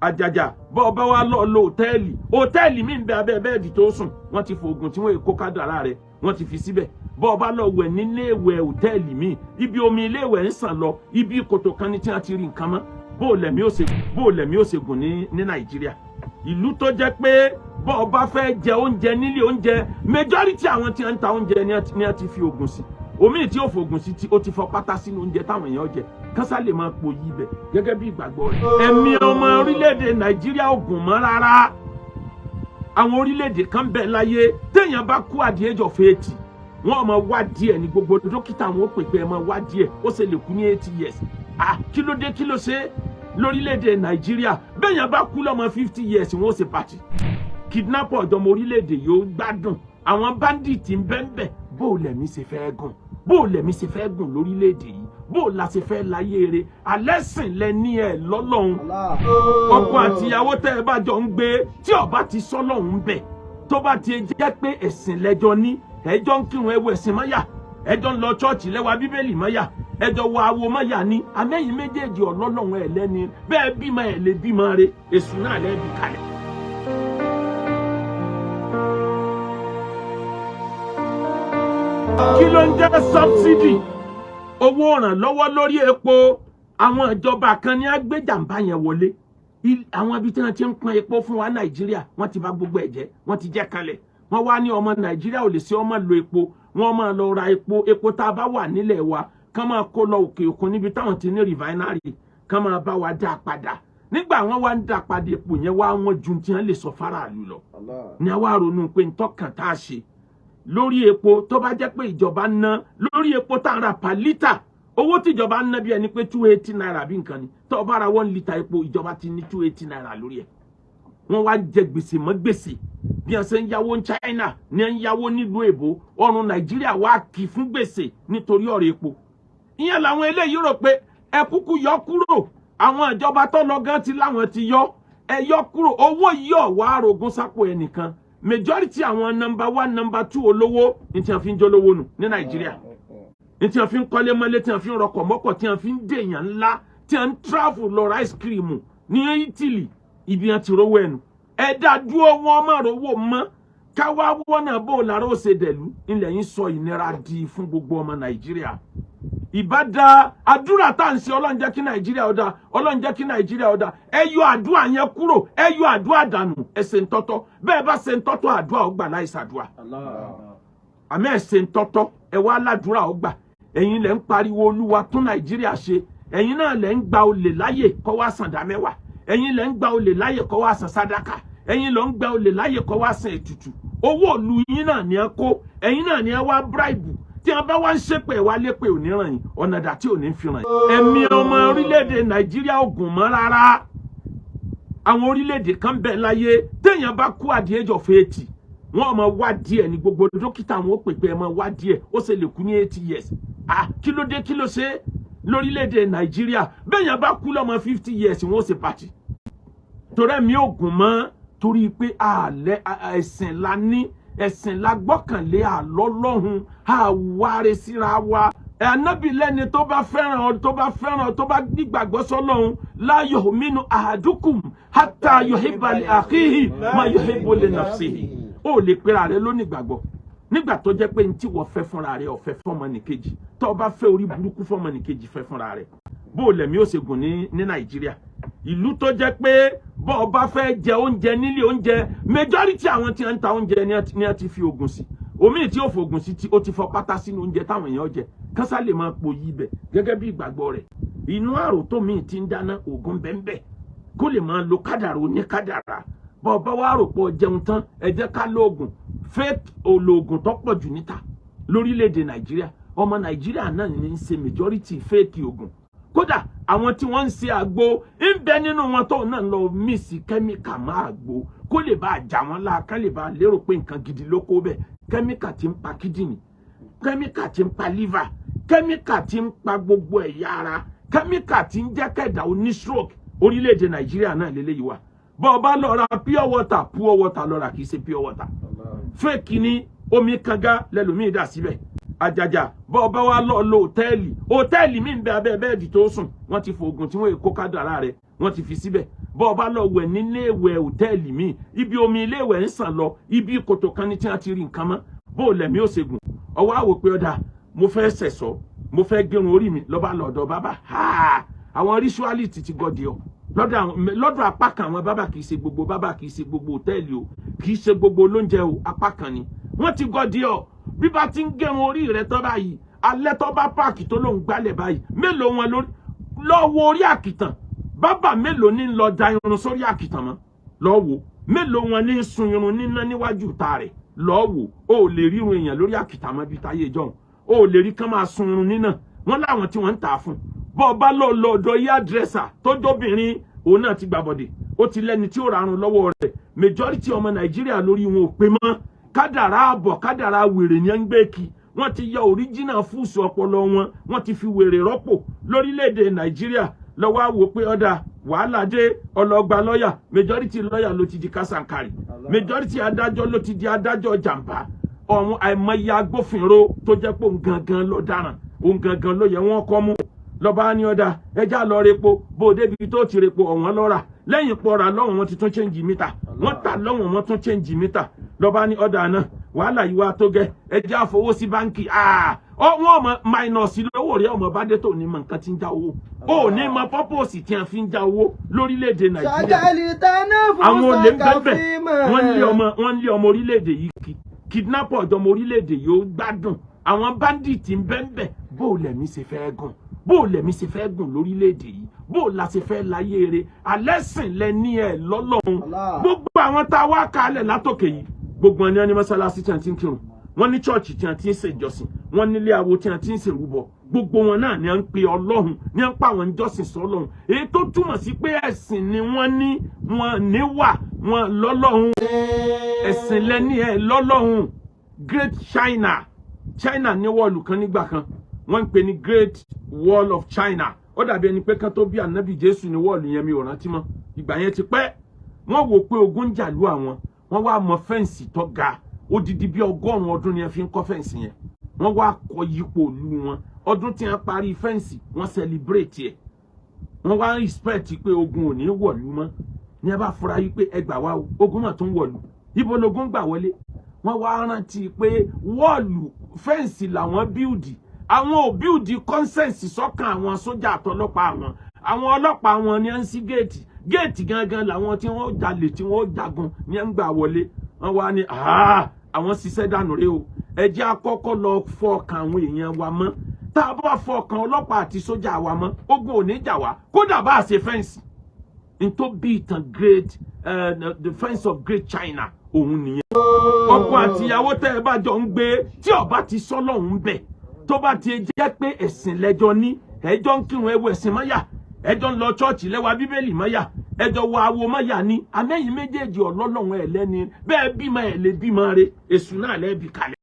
àjàjà bọ́ ọba wa lọ hòtẹ́ẹ̀lì mi ń bẹ abẹ́ bẹ́ẹ̀dì tó sùn wọ́n ti fògùn tí wọ́n kó kádàrá rẹ̀ wọ́n ti fi síbẹ̀ bọ́ ọba lọ wẹ̀ nílé ìwẹ̀ hòtẹ́ẹ̀lì mi ibi omi ilé ìwẹ̀ ń sàn lọ ibi kòtò kan ní tí wọ́n ti rí nǹkan mọ́ bó o lẹ̀mí ó ṣe gùn ní Nàìjíríà ìlú tó jẹ́ pé bọ́ ọba fẹ́ jẹ oúnjẹ nílé oúnjẹ majority àwọn tí wọ́n ń ta oúnjẹ ni wọ́n ti fi ògùn sí omi tí ó fògùn sí tí ó ti fọ pátá sínú oúnjẹ táwọn èèyàn jẹ kásá lè máa pò yí bẹ gẹ́gẹ́ bí ìgbàgbọ́ rẹ̀. ẹ̀mí ọmọ orílẹ̀-èdè Nàìjíríà ò gùn mọ́ rárá àwọn orílẹ̀-èdè kan bẹ láyé téèyàn bá kú at the age of 80 wọ́n máa wá díẹ̀ ní gbogbo dókítà wọn ó pè pé ẹ máa wá díẹ̀ ó ṣe lè kú ní 80 years kí ló dé kí ló ṣe lórílẹ̀-èdè Nàìjíríà béèyàn bá kú lọ́mọ 50 years wọ́n ó ṣe pàtì kidnapper ọ̀dọ́mọ orílẹ̀-èdè yóò gbádùn àwọn bandit ń bẹ́ńbẹ́ bó o lẹ̀mí ṣe fẹ́ gùn bó o lẹ̀mí ṣe fẹ́ gùn lórílẹ̀-èdè yìí bó o la ṣe fẹ́ láyé rẹ̀ alẹ́sìn lẹ ní ẹ lọ́lọ́run ọkọ àtìyàwó tẹ́ ẹ bá jọ ń gbé tí ọba ti sọ́lọ́run bẹ̀ tó bá ti jẹ́ pé ẹ̀sìn lẹ́jọ́ ní ẹjọ́ ń kírun ẹwọ ẹ̀sìn mọ́yà ẹjọ́ ń lọ chọ́ọ̀chì lẹ́wà bíbélì mọ́yà ẹjọ́ wọ awo mọ́yà ní amẹ́yìn méjèèjì ọlọ́lọ́run ẹ̀ lẹ́ni bẹ́ẹ̀ bímọ ẹ̀ lè bímọ rẹ̀ èṣù náà lẹ́bi kalẹ̀. kí ló ń jẹ́ subsidy owó ìrànlọ́wọ́ lórí epo àwọn ìjọba kan ní agbéjàmbá yẹn wọlé àwọn ibi tí wọ́n ti ń pọn epo fún wa Nàìjíríà wọ́n ti bà gbogbo ẹ̀ jẹ́ wọ́n ti jẹ́ kalẹ̀ wọ́n wá ní ọmọ Nàìjíríà ò lè ṣe ọmọ lo epo wọ́n máa lọ ra epo tá a bá wà nílẹ̀ wa kán máa kó lọ òkè òkun níbi táwọn ti ní refinery kán máa bá wa dá padà nígbà wọ́n wá ń dá padà epo yẹn wá wọn ju tí wọ́n lè sọ fáráàlú lọ ní àwa ronú pé ntọ́kàn tá a ṣe lórí epo tó bá jẹ́ pé ìjọba ná lórí epo tá a ra per litre owó tí ìjọba ná bí ẹni pé 280 naira bí nǹkan ni tó bá ra 1 litre epo ìjọba ti ní 280 naira lórí ẹ̀ wọ́n wá jẹ gbèsè mọ́ gbèsè bí wọ́n ṣe ń yáwó ní China ní ń yáwó nílùú èbó ọrùn Nàìjíríà wá kì í fún gbèsè nítorí ọ̀rọ̀ epo ìyẹn làwọn eléyìí rò pé ẹ kúkú yọ kúrò àwọn ìjọba tó lọ gan ti láwọn ti yọ ẹ yọ kúrò owó yọ wá rògùn sápò ẹnìkan majority àwọn number 1 number 2 olówó ní tí wọ́n fi ń jólówó nù ní Nàìjíríà ní tí wọ́n fi ń kọ́lé mọ́lé tí wọ́n fi ń rọkọ̀ mọ́kọ̀ tí wọ́n fi ń dèèyàn ńlá tí wọ́n ń travel lọ ice cream ní Italy ibi wọ́n ti rówó ẹnu ẹ̀dá dúró wọn máa rówó mọ́ káwá wọ́nà bó lára ó ṣe dẹ̀lú ilẹ̀ yín sọ ìnira di fún gbogbo ọmọ Nàìjíríà ìbádá àdúrà tá à ń ṣe Ọlọ́run jẹ́ kí Nàìjíríà ó dá Ọlọ́run jẹ́ kí Nàìjíríà ó dá ẹ yọ àdúrà yẹn kúrò ẹ yọ àdúrà dànù ẹ ṣe ń tọ́tọ́ bẹ́ẹ̀ bá ṣe ń tọ́tọ́ àdúrà ó gbà láì ṣàdúrà àmì ẹ ṣe ń tọ́tọ́ ẹ wá ládùúrà ó gbà ẹ̀yin lẹ ń pariwo Olúwa tún Nàìjíríà ṣe ẹ̀yin náà lẹ ń gba olè láyè kó wá san ìdámẹ́wàá ẹ̀yin lẹ ń gba olè láyè kó wá san sàdákà ẹ̀yin lọ ń gba olè láyè kó wá san ètùtù owó ìlú yín náà ni ẹ kó ẹ̀yin náà ni ẹ wá bribe tí a bá wá ń ṣépè wá lépè ò ní ràn yín ọ̀nà dà tí ò ní fi ràn yín. ẹ̀mí ọmọ orílẹ̀-èdè Nàìjíríà ò gùn mọ́ rárá àwọn orílẹ̀-èdè kan bẹ láyé téèyàn bá kú at the age of 80 wọ́n máa wá díẹ̀ ní gbogbo dókítà wọn ó pè pé ẹ máa wá díẹ̀ ó ṣe lè kú ní 80 years kí ló dé kí ló ṣe lórílẹ̀-èdè Nàìjíríà béèyàn bá kú lọ́mọ 50 years wọ́n ó ṣe pàtì torí ẹ̀mí ò gùn mọ́ torí pé ẹ̀sìn la ní ẹ̀sìn la gbọ́kànlé àlọ́lọ́hun àwárí síra wa Ànábì lẹ́ni tó bá nígbàgbọ́ sọ́lọ́hun la yu'minu ahadukum hatta yuhibba li akhihi ma yuhibbu li nafsihi ó lè pera rẹ lónígbàgbọ́ nígbà tó jẹ́ pé ní tí wọ́n fẹ́ fúnra rẹ ọ̀fẹ́ fọ́mọnìkejì tó bá fẹ́ orí burúkú fọ́mọnìkejì fẹ́ fúnra rẹ bó lẹ̀mí ó ṣe gùn ní Nàìjíríà ìlú tó jẹ́ pé bọ́ ọba fẹ́ jẹ oúnjẹ nílé oúnjẹ majority àwọn tí ń ta oúnjẹ ni a ti fi oògùn sí omi tí ó fògùn sí tí ó ti fọ pátá sínú oúnjẹ táwọn èèyàn jẹ kásá lè máa pò yí bẹ gẹ́gẹ́ bí ìgbàgbọ́ rẹ̀ inú àrò tó mi ti ń dáná oògùn bẹ́ẹ̀ kó lè máa lo kádàrá oníkádàrá bọ́ ọba wa rò pọ̀ jẹun tán ẹ jẹ́ ká lóògùn fake olóògùn tó pọ̀ jù níta lórílẹ̀‐èdè Nàìjíríà ọmọ Nàìjíríà náà ní í ṣe majority fake oògùn kódà àwọn tí wọ́n ń ṣe àgbo ń bẹ nínú wọn tó náà lọ mísì kẹ́míkà máa àgbo kó lè bá àjà wọn la kán lè bá lérò pé nǹkan gidi ló kó bẹ́ẹ̀ kẹ́míkà tí ń pa kídìnì kẹ́míkà tí ń pa liver kẹ́míkà tí ń pa gbogbo ẹ̀yà ara kẹ́míkà tí ń jẹ́ kẹ̀dá oní stroke orílẹ̀-èdè Nàìjíríà náà lélẹ́yìí wà bọ́ ọba lọ ra pure water lọ ra kì í ṣe pure water fake ni omi kanga lẹ́lòmíì dà síbẹ̀ àjàjà bọ́ ọba wa lọ hòtẹ́ẹ̀lì mi ń bẹ abẹ́ bẹ́ẹ̀dì tó sùn wọ́n ti fògùn tí wọ́n kó kádàrá rẹ̀ wọ́n ti fi síbẹ̀ bó bá lọ wẹ̀ nílé ìwẹ̀ hòtẹ́ẹ̀lì mi ibi omi ilé ìwẹ̀ ń sàn lọ ibi kòtò kan ní tí wọ́n ti rí nǹkan mọ́ bó lẹ̀mí ò ṣègùn ọwọ́ àwò pé ọ̀dà mo fẹ́ sẹ̀sọ́ mo fẹ́ gẹrun orí mi lọ́ba lọ́dọ̀ bàbá àwọn ritualist ti gọdì ọ lọ́dọ̀ apá kan àwọn bàbá kì í ṣe gbogbo bàbá kì í ṣe gbogbo hòtẹ́ẹ̀lì o kì í ṣe gbogbo olóúnjẹ o apá kan ni wọ́n ti gọdì ọ bí bá ti ń gẹrun orí rẹ tán báyìí alẹ́ tó bá páàkì tó lóun gbálẹ̀ báyìí mélòó wọn lọ́wọ́ orí àkìtàn bàbá mélòó ní lọ da irun sórí àkìtàn mọ́ lọ́wọ́ mélòó wọn ní sun irun níná níwájú ta rẹ̀ lọ́wọ́ o lè rí irun èèyàn lórí àkìtàn mọ́ bí táyé jọ̀hún o lè rí kán máa sun irun níná wọn láwọn tí wọ́n ń tà fún bọ́ bá lọ lọ́dọ̀ yá dírẹ́sà tó jóbìnrin òun náà ti gbàbọ̀dẹ̀ ó ti lẹ́ni tí ó rarun lọ́wọ́ rẹ̀ majority ọmọ Nàìjíríà lórí wọn ò pé mọ́ kádàrá àbọ̀ kádàrá wèrè ní ẹ̀ ń gbé kí wọ́n ti yọ original fúùsù ọpọlọ wọ́n ti fi wèrè rọ́pò lórílẹ̀‐èdè Nàìjíríà lọ́wọ́ àwò pé ọ̀dà wàhálà dé ọlọ́gba lọ́yà majority lọ́yà ló ti di kásánkarì majority adájọ́ ló ti di adájọ́ jàǹbá ọ̀hún àìmọye agbófinró tó jẹ́ pé òun gangan ló dáràn òun gangan ló yẹ wọ́n kọ́ mú lọ́ba ní ọ̀dà ẹja lọ repo bó débi tó ti repo ọ̀wọ́n lọ́ra lẹ́yìn pọ̀ra lọ́wọ́n wọn ti tún change mítà wọ́n ta lọ́wọ́n wọn tún change mítà lọ́ba ní ọ̀dà náà wàhálà yìí wá tó gẹ́ ẹja fowó sí báńkì wọ́n ọmọ minus lówó rẹ̀ ọmọ bá dé tó ní mọ nǹkan tí ń já owó ó ní mọ purpose tí wọ́n fi ń já owó lórílẹ̀‐èdè Nàìjíríà àwọn olè ń bẹ́ẹ̀ wọ́n lé ọmọ orílẹ̀‐èdè yìí kidnapper ọ̀dọ́mọ orílẹ̀‐èdè yìí ó gbádùn àwọn bandit ń bẹ́ẹ̀ bó lẹ̀mí ṣe fẹ́ gùn bó lẹ̀mí ṣe fẹ́ gùn lórílẹ̀‐èdè yìí bó la ṣe fẹ́ láyé eré alẹ́sìn lẹ́ni ẹ̀ lọ́lọ́run gbogbo àwọn tá a wá kalẹ̀ látòkè yìí gbogbo wọn ni wọ́n ní mọ́sálásí tí wọ́n ti ń kírun wọ́n ní chọ́ọ̀chì tí wọ́n ti ń ṣèjọsìn wọ́n nílé awo tí wọ́n ti ń ṣèrúbọ gbogbo wọn náà ni wọ́n ń pe Ọlọ́run ni wọ́n ń pa àwọn ìjọsìn sọ́lọ́run èyí tó túmọ̀ sí pé ẹ̀sìn ni wọ́n ní wọn níwà wọn lọ́lọ́run ẹ̀sìn lẹ́ni ẹ̀ lọ́lọ́run Great China ní wọ́ọ̀lù kan nígbà kan wọ́n ń pè ní Great Wall of China ó dàbí ẹni pé kán tó bí ànábì Jésù ní wọ́ọ̀lù yẹn mi ò rántí mọ́ ìgbà yẹn ti pẹ́ wọ́n wò pé ogun ń jà lú àwọn wọ́n wá mọ fẹ́ǹsì tó ga odidi bí 100 ọdún ni ẹ fi ń kọ́ fẹ́ǹsì yẹn wọ́n wá kọ́ yípo ìlú wọn ọdún tí wọ́n parí fẹ́ǹsì wọ́n celebrate ẹ̀ wọ́n wá respect pé ogun ò ní wọ̀lú mọ́ ní ẹ bá fura yí pé ẹgbà wá ogun mà tún wọ̀lú ibo logun gbà wọlé wọ́n wá rántí pé wọ́ọ̀lù fẹ́ǹsì làwọn bíùdì àwọn ò bíùdì consent sọ́kàn àwọn sójà àtọlọ́pàá àwọn ọlọ́pàá wọn ni ẹ ń sí géètì gangan làwọn tí wọ́n jalè tí wọ́n jagun ní ẹ ń gbà wọlé wọ́n wá ní àwọn ṣiṣẹ́ dànù rẹ o ẹ jẹ́ àkọ́kọ́ lọ fọkàn àwọn èèyàn wa mọ́ tá a bá fọkàn ọlọ́pàá àti sójà wa mọ́ ogun ò ní jà wá kódà bá a ṣe fẹ́ǹsì nítorí bí ìtàn the fence of Great China òun nìyẹn ọkọ àtìyàwó tẹ́ ẹ bá jọ ń gbé tí ọba ti sọ́lọ́hún bẹ̀ tó bá ti jẹ́ pé ẹ̀sìn lẹ́jọ́ ní ẹjọ́ ń kírun ẹwọ ẹ̀sìn mọ́yà ẹjọ́ ń lọ chọ́ọ̀chì lẹ́wà bíbélì mọ́yà ẹjọ́ wọ awo mọ́yà ní amẹ́yìn méjèèjì ọlọ́lọ́run ẹ̀ lẹ́ni bẹ́ẹ̀ bímọ ẹ̀ lè bímọ rẹ̀ èṣù náà lẹ́bi kalẹ̀.